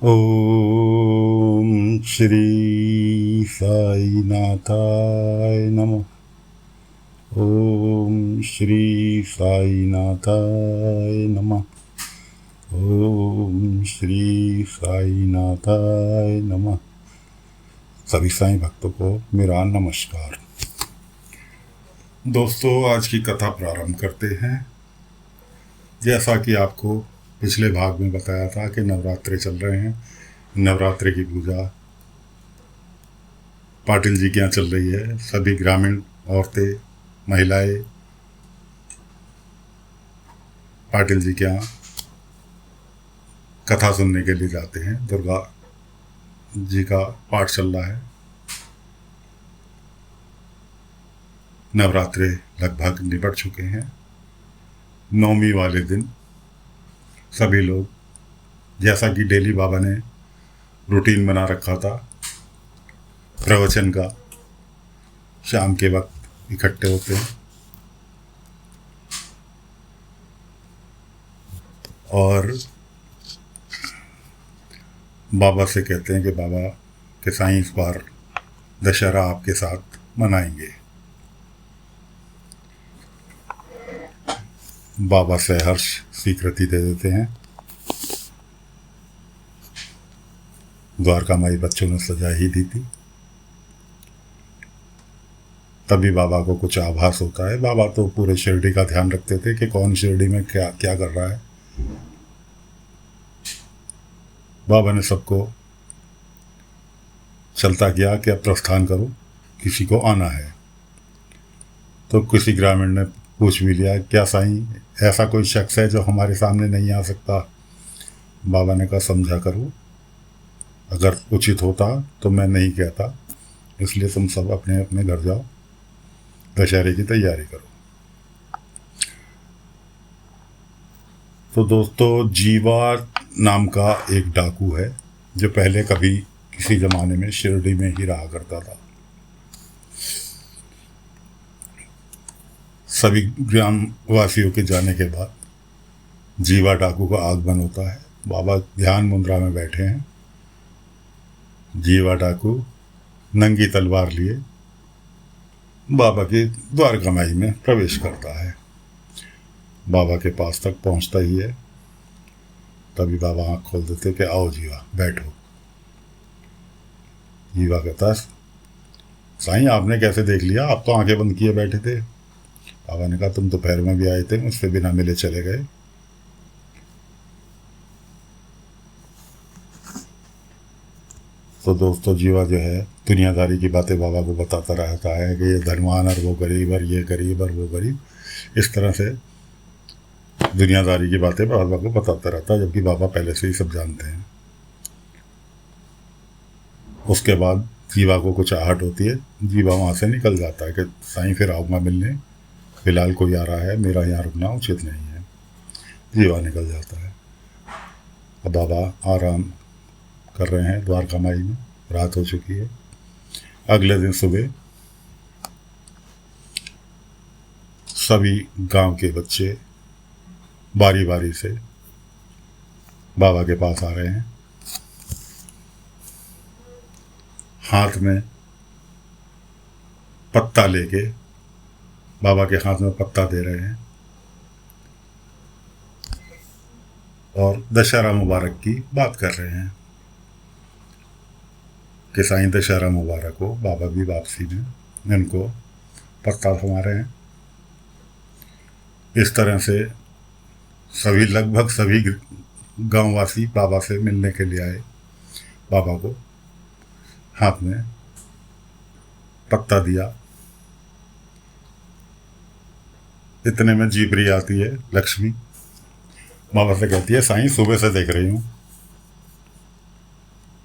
ओम श्री साई नाथाय नमः। ओम श्री साई नाथाय नमः। ओम श्री साई नाथाय नमः। सभी साईं भक्तों को मेरा नमस्कार। दोस्तों, आज की कथा प्रारंभ करते हैं। जैसा कि आपको पिछले भाग में बताया था कि नवरात्रे चल रहे हैं। नवरात्रि की पूजा पाटिल जी के यहाँ चल रही है। सभी ग्रामीण औरतें, महिलाएं पाटिल जी के यहाँ कथा सुनने के लिए जाते हैं। दुर्गा जी का पाठ चल रहा है। नवरात्रे लगभग निपट चुके हैं। नौमी वाले दिन सभी लोग, जैसा कि डेली बाबा ने रूटीन बना रखा था प्रवचन का, शाम के वक्त इकट्ठे होते हैं और बाबा से कहते हैं कि बाबा के साईं इस बार दशहरा आपके साथ मनाएंगे। बाबा सहर्ष स्वीकृति दे देते हैं। द्वारका माई बच्चों ने सजा ही दी थी। तभी बाबा को कुछ आभास होता है। बाबा तो पूरे शिरडी का ध्यान रखते थे कि कौन शिरडी में क्या क्या कर रहा है। बाबा ने सबको चलता किया कि अब प्रस्थान करो, किसी को आना है। तो किसी ग्रामीण ने पूछ भी लिया, क्या साईं ऐसा कोई शख्स है जो हमारे सामने नहीं आ सकता? बाबा ने कहा, समझा करो, अगर उचित होता तो मैं नहीं कहता, इसलिए तुम सब अपने अपने घर जाओ, दशहरे की तैयारी करो। तो दोस्तों, जीवा नाम का एक डाकू है जो पहले कभी किसी ज़माने में शिरडी में ही रहा करता था। सभी ग्रामवासियों के जाने के बाद जीवा डाकू का आगमन होता है। बाबा ध्यान मुद्रा में बैठे हैं। जीवा डाकू नंगी तलवार लिए बाबा की द्वारका माई में प्रवेश करता है। बाबा के पास तक पहुंचता ही है, तभी बाबा आँख खोल देते कि आओ जीवा, बैठो। जीवा कहता है, साईं आपने कैसे देख लिया? आप तो आंखें बंद किए बैठे थे। बाबा ने कहा, तुम दोपहर में भी आए थे, मुझसे बिना मिले चले गए। तो दोस्तों, जीवा जो है दुनियादारी की बातें बाबा को बताता रहता है कि ये धनवान और वो गरीब और ये गरीब और वो गरीब। इस तरह से दुनियादारी की बातें बाबा को बताता रहता है, जबकि बाबा पहले से ही सब जानते हैं। उसके बाद जीवा को कुछ आहट होती है। जीवा वहाँ से निकल जाता है कि साईं फिर आऊँगा मिलने, फिलहाल कोई आ रहा है, मेरा यहाँ रुकना उचित नहीं है। जीवा निकल जाता है। अब बाबा आराम कर रहे हैं द्वारका माई में। रात हो चुकी है। अगले दिन सुबह सभी गांव के बच्चे बारी बारी से बाबा के पास आ रहे हैं। हाथ में पत्ता लेके बाबा के हाथ में पत्ता दे रहे हैं और दशहरा मुबारक की बात कर रहे हैं कि साईं दशहरा मुबारक हो। बाबा भी वापसी में इनको पत्ता थमा रहे हैं। इस तरह से सभी, लगभग सभी गांववासी बाबा से मिलने के लिए आए। बाबा को हाथ में पत्ता दिया। इतने में जीपरी आती है लक्ष्मी। बाबा से कहती है, साईं सुबह से देख रही हूँ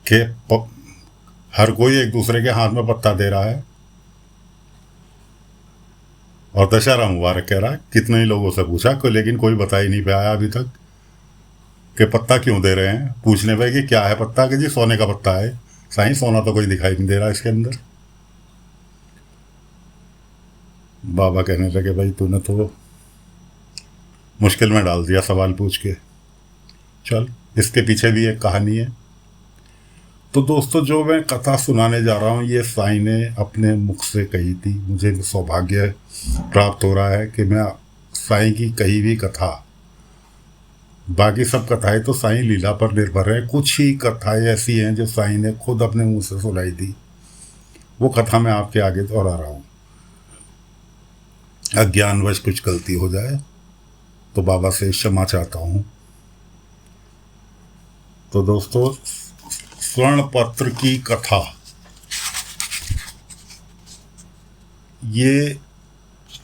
कि हर कोई एक दूसरे के हाथ में पत्ता दे रहा है और दशहरा मुबारक कह रहा है। कितने ही लोगों से पूछा को, लेकिन कोई बता ही नहीं पाया अभी तक कि पत्ता क्यों दे रहे हैं। पूछने पे कि क्या है पत्ता, कि जी सोने का पत्ता है। साईं सोना तो कोई दिखाई नहीं दे रहा इसके अंदर। बाबा कहने लगे, भाई तूने तो मुश्किल में डाल दिया सवाल पूछ के। चल, इसके पीछे भी एक कहानी है। तो दोस्तों, जो मैं कथा सुनाने जा रहा हूँ ये साईं ने अपने मुख से कही थी। मुझे सौभाग्य प्राप्त हो रहा है कि मैं साईं की कही हुई कथा, बाकी सब कथाएं तो साईं लीला पर निर्भर है, कुछ ही कथाएं ऐसी हैं जो साईं ने खुद अपने मुंह से सुनाई थी, वो कथा मैं आपके आगे दोहरा रहा हूँ। अज्ञानवश कुछ गलती हो जाए तो बाबा से क्षमा चाहता हूँ। तो दोस्तों, स्वर्ण पत्र की कथा, ये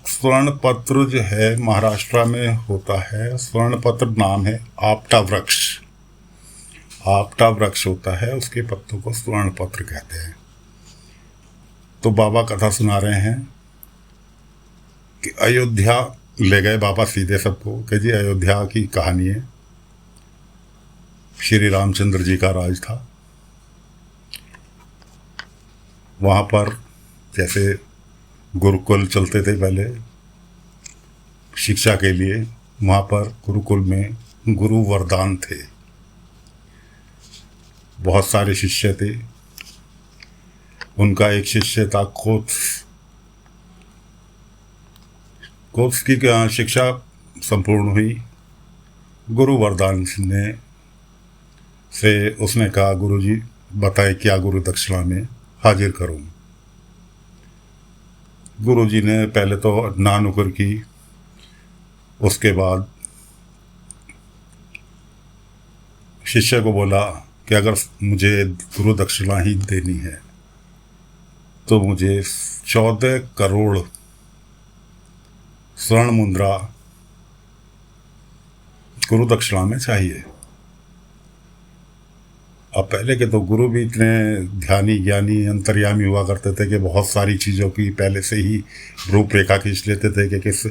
स्वर्ण पत्र जो है महाराष्ट्र में होता है। स्वर्ण पत्र नाम है आपटा वृक्ष। आपटा वृक्ष होता है, उसके पत्तों को स्वर्ण पत्र कहते हैं। तो बाबा कथा सुना रहे हैं कि अयोध्या ले गए बाबा सीधे सबको कि जी अयोध्या की कहानी है। श्री रामचंद्र जी का राज था। वहाँ पर जैसे गुरुकुल चलते थे पहले शिक्षा के लिए, वहाँ पर गुरुकुल में गुरु वरदान थे। बहुत सारे शिष्य थे। उनका एक शिष्य था कोत्स। कोत्स की शिक्षा संपूर्ण हुई। गुरु वरदान ने से उसने कहा, गुरुजी बताए क्या गुरु दक्षिणा में हाजिर करूं। गुरुजी ने पहले तो ना नुकर की, उसके बाद शिष्य को बोला कि अगर मुझे गुरु दक्षिणा ही देनी है तो मुझे 14 करोड़ स्वर्ण मुद्रा गुरु दक्षिणा में चाहिए। अब पहले के तो गुरु भी इतने ध्यानी ज्ञानी अंतर्यामी हुआ करते थे कि बहुत सारी चीज़ों की पहले से ही रूपरेखा खींच लेते थे कि किस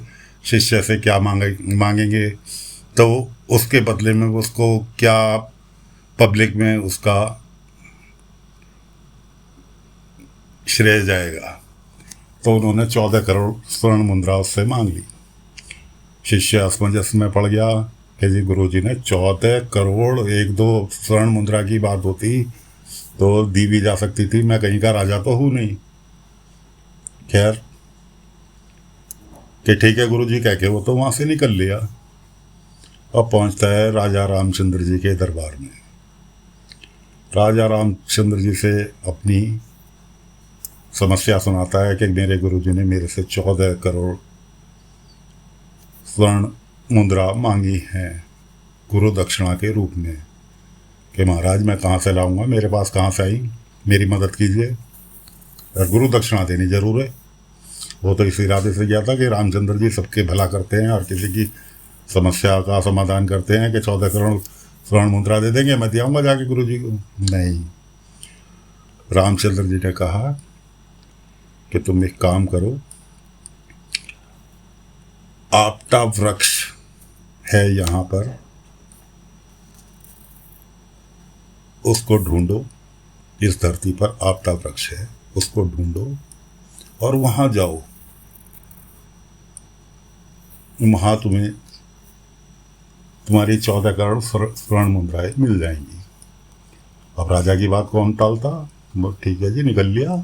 शिष्य से क्या मांगेंगे, तो उसके बदले में उसको क्या पब्लिक में उसका श्रेय जाएगा। तो उन्होंने 14 करोड़ स्वर्ण मुद्रा उससे मांग ली। शिष्य असमंजस में पड़ गया कि जी गुरुजी ने 14 करोड़, 1-2 स्वर्ण मुद्रा की बात होती तो दी भी जा सकती थी, मैं कहीं का राजा तो हूँ नहीं। खैर कि ठीक है गुरुजी कह के वो तो वहाँ से निकल लिया और पहुँचता है राजा रामचंद्र जी के दरबार में। राजा रामचंद्र जी से अपनी समस्या सुनाता है कि मेरे गुरुजी ने मेरे से 14 करोड़ स्वर्ण मुद्रा मांगी हैं गुरु दक्षिणा के रूप में, कि महाराज मैं कहाँ से लाऊंगा, मेरे पास कहाँ से आई, मेरी मदद कीजिए, और गुरु दक्षिणा देनी जरूर है। वो तो इस इरादे से गया था कि रामचंद्र जी सबके भला करते हैं और किसी की समस्या का समाधान करते हैं कि 14 करोड़ स्वर्ण मुद्रा दे देंगे, मैं दियाऊंगा जाके गुरु जी को। नहीं, रामचंद्र जी ने कहा कि तुम एक काम करो, आपटा वृक्ष है यहाँ पर, उसको ढूंढो। इस धरती पर आपटा वृक्ष है, उसको ढूंढो और वहां जाओ, वहां तुम्हें तुम्हारी 14 करोड़ स्वर्ण मुद्राएं मिल जाएंगी। अब राजा की बात कौन टालता। ठीक है जी, निकल लिया,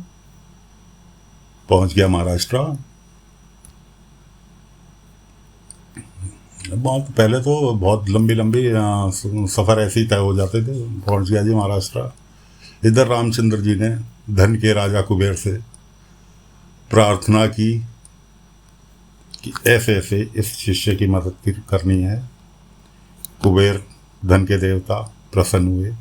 पहुंच गया महाराष्ट्र। बहुत पहले तो बहुत लंबी लंबी सफ़र ऐसे ही तय हो जाते थे। पहुंच गया जी महाराष्ट्र। इधर रामचंद्र जी ने धन के राजा कुबेर से प्रार्थना की कि ऐसे ऐसे इस शिष्य की मदद करनी है। कुबेर धन के देवता प्रसन्न हुए।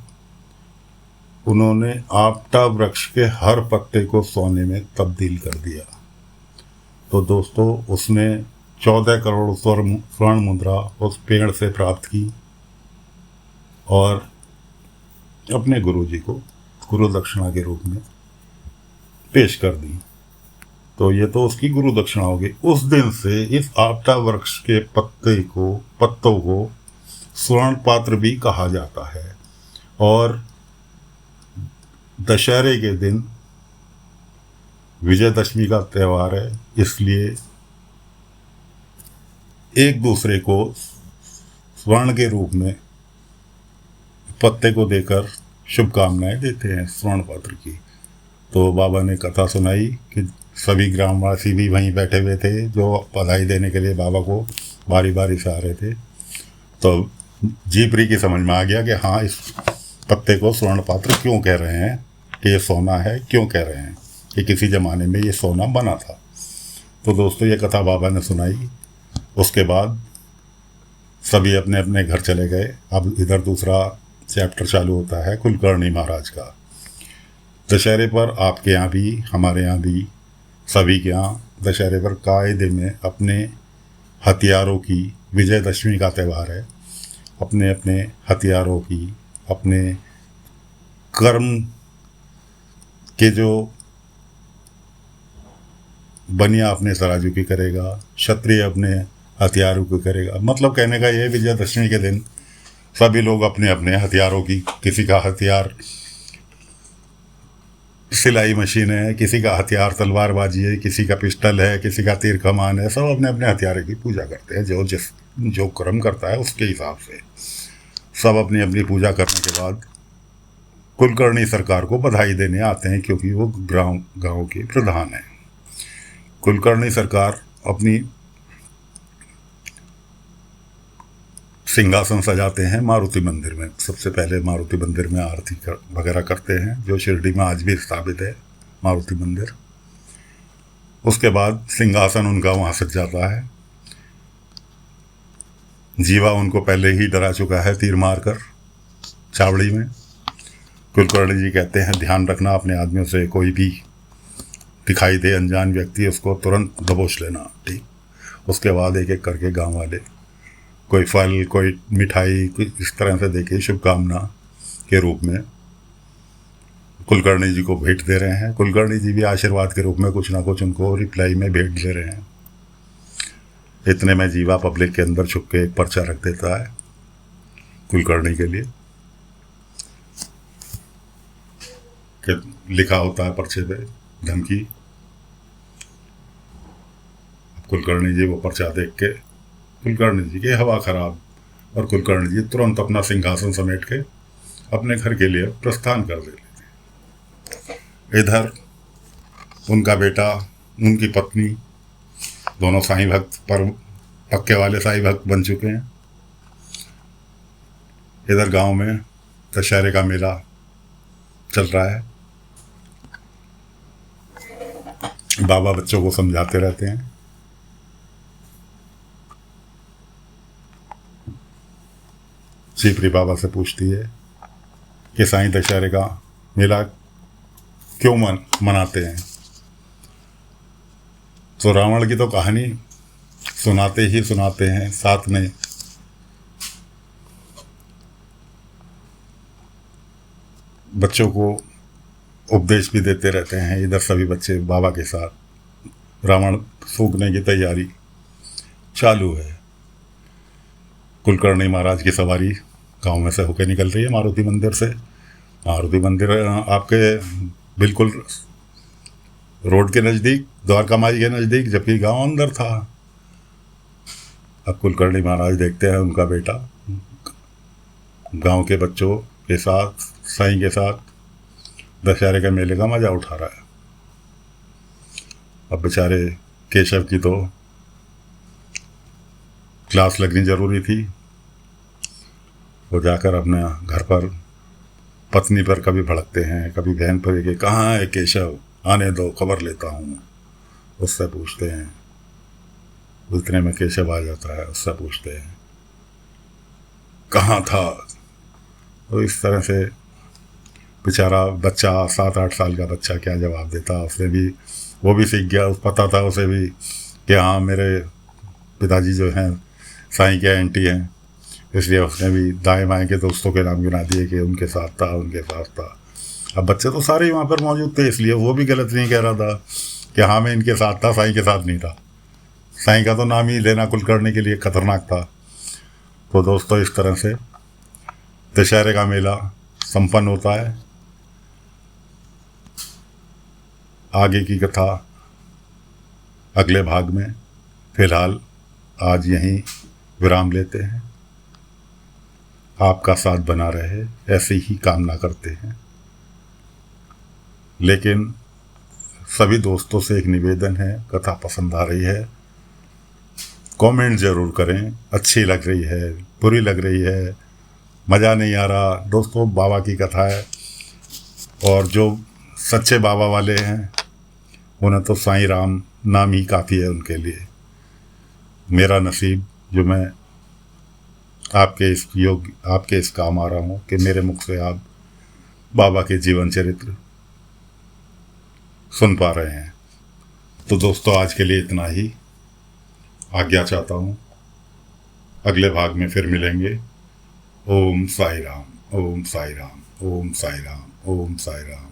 उन्होंने आपटा वृक्ष के हर पत्ते को सोने में तब्दील कर दिया। तो दोस्तों, उसने 14 करोड़ स्वर्ण मुद्रा उस पेड़ से प्राप्त की और अपने गुरु जी को गुरु दक्षिणा के रूप में पेश कर दी। तो ये तो उसकी गुरु दक्षिणा होगी। उस दिन से इस आपटा वृक्ष के पत्तों को स्वर्ण पात्र भी कहा जाता है। और दशहरे के दिन विजयदशमी का त्यौहार है, इसलिए एक दूसरे को स्वर्ण के रूप में पत्ते को देकर शुभकामनाएं देते हैं स्वर्ण पात्र की। तो बाबा ने कथा सुनाई कि सभी ग्रामवासी भी वहीं बैठे हुए थे जो बधाई देने के लिए बाबा को बारी बारी से आ रहे थे। तो जीपरी की समझ में आ गया कि हाँ, इस पत्ते को स्वर्ण पात्र क्यों कह रहे हैं, कि ये सोना है क्यों कह रहे हैं, कि किसी ज़माने में ये सोना बना था। तो दोस्तों ये कथा बाबा ने सुनाई। उसके बाद सभी अपने अपने घर चले गए। अब इधर दूसरा चैप्टर चालू होता है कुलकर्णी महाराज का। दशहरे पर आपके यहाँ भी, हमारे यहाँ भी, सभी के यहाँ दशहरे पर कायदे में अपने हथियारों की, विजयदशमी का त्यौहार है, अपने अपने हथियारों की, अपने कर्म के जो बनिया अपने तराजू की करेगा, क्षत्रिय अपने हथियारों की करेगा। मतलब कहने का ये, विजयदशमी के दिन सभी लोग अपने अपने हथियारों की, किसी का हथियार सिलाई मशीन है, किसी का हथियार तलवारबाजी है, किसी का पिस्टल है, किसी का तीर कमान है, सब अपने अपने हथियारों की पूजा करते हैं। जो कर्म करता है उसके हिसाब से सब अपनी अपनी पूजा करने के बाद कुलकर्णी सरकार को बधाई देने आते हैं, क्योंकि वो गांव के प्रधान हैं। कुलकर्णी सरकार अपनी सिंहासन सजाते हैं मारुति मंदिर में। सबसे पहले मारुति मंदिर में आरती वगैरह करते हैं, जो शिरडी में आज भी स्थापित है मारुति मंदिर। उसके बाद सिंहासन उनका वहाँ सज जाता है। जीवा उनको पहले ही डरा चुका है तीर मारकर छावड़ी में। कुलकर्णी जी कहते हैं, ध्यान रखना, अपने आदमियों से कोई भी दिखाई दे अनजान व्यक्ति, उसको तुरंत दबोच लेना। ठीक। उसके बाद एक एक करके गांव वाले कोई फल, कोई मिठाई, कोई इस तरह से देके शुभकामना के रूप में कुलकर्णी जी को भेंट दे रहे हैं। कुलकर्णी जी भी आशीर्वाद के रूप में कुछ ना कुछ उनको रिप्लाई में भेंट दे रहे हैं। इतने में जीवा पब्लिक के अंदर छुप के एक पर्चा रख देता है कुलकर्णी के लिए, कि लिखा होता है पर्चे पे धमकी। कुलकर्णी जी वो पर्चा देख के, कुलकर्णी जी की हवा खराब, और कुलकर्णी जी तुरंत अपना सिंहासन समेट के अपने घर के लिए प्रस्थान कर देते। इधर उनका बेटा, उनकी पत्नी, दोनों साईं भक्त, पर पक्के वाले साईं भक्त बन चुके हैं। इधर गांव में दशहरे का मेला चल रहा है। बाबा बच्चों को समझाते रहते हैं। सीपरी बाबा से पूछती है कि साईं दशहरे का मेला क्यों मनाते हैं। तो रावण की तो कहानी सुनाते ही सुनाते हैं, साथ में बच्चों को उपदेश भी देते रहते हैं। इधर सभी बच्चे बाबा के साथ, रावण फूंकने की तैयारी चालू है। कुलकर्णी महाराज की सवारी गांव में से होकर निकल रही है मारुति मंदिर से। मारुति मंदिर आपके बिल्कुल रोड के नज़दीक, द्वारका माई के नज़दीक, जबकि गांव अंदर था। अब कुलकर्णी महाराज देखते हैं उनका बेटा गांव के बच्चों के साथ, साईं के साथ दशहरे के मेले का मजा उठा रहा है। अब बेचारे केशव की तो क्लास लगनी जरूरी थी। वो जाकर अपने घर पर पत्नी पर कभी भड़कते हैं, कभी बहन पर, कि कहाँ है केशव, आने दो, खबर लेता हूँ। उससे पूछते हैं, उतने में केशव आ जाता है। उससे पूछते हैं कहाँ था। तो इस तरह से बेचारा बच्चा, 7-8 साल का बच्चा क्या जवाब देता। उसने भी, वो भी सीख गया, पता था उसे भी कि हाँ मेरे पिताजी जो हैं साईं के एंटी हैं, इसलिए उसने भी दाएं बाएं के दोस्तों के नाम गिना दिए कि उनके साथ था, उनके साथ था। अब बच्चे तो सारे ही वहाँ पर मौजूद थे, इसलिए वो भी गलत नहीं कह रहा था कि हाँ मैं इनके साथ था, साईं के साथ नहीं था। साईं का तो नाम ही लेना कुलकर्णी के लिए खतरनाक था। तो दोस्तों इस तरह से दशहरे का मेला संपन्न होता है। आगे की कथा अगले भाग में। फिलहाल आज यहीं विराम लेते हैं। आपका साथ बना रहे, ऐसी ही कामना करते हैं। लेकिन सभी दोस्तों से एक निवेदन है, कथा पसंद आ रही है कमेंट ज़रूर करें, अच्छी लग रही है, बुरी लग रही है, मज़ा नहीं आ रहा। दोस्तों, बाबा की कथा है और जो सच्चे बाबा वाले हैं उन्हें तो साईं राम नाम ही काफ़ी है उनके लिए। मेरा नसीब जो मैं आपके इस काम आ रहा हूँ कि मेरे मुख से आप बाबा के जीवन चरित्र सुन पा रहे हैं। तो दोस्तों, आज के लिए इतना ही। आज्ञा चाहता हूँ, अगले भाग में फिर मिलेंगे। ओम साई राम, ओम साई राम, ओम साई राम, ओम साई राम।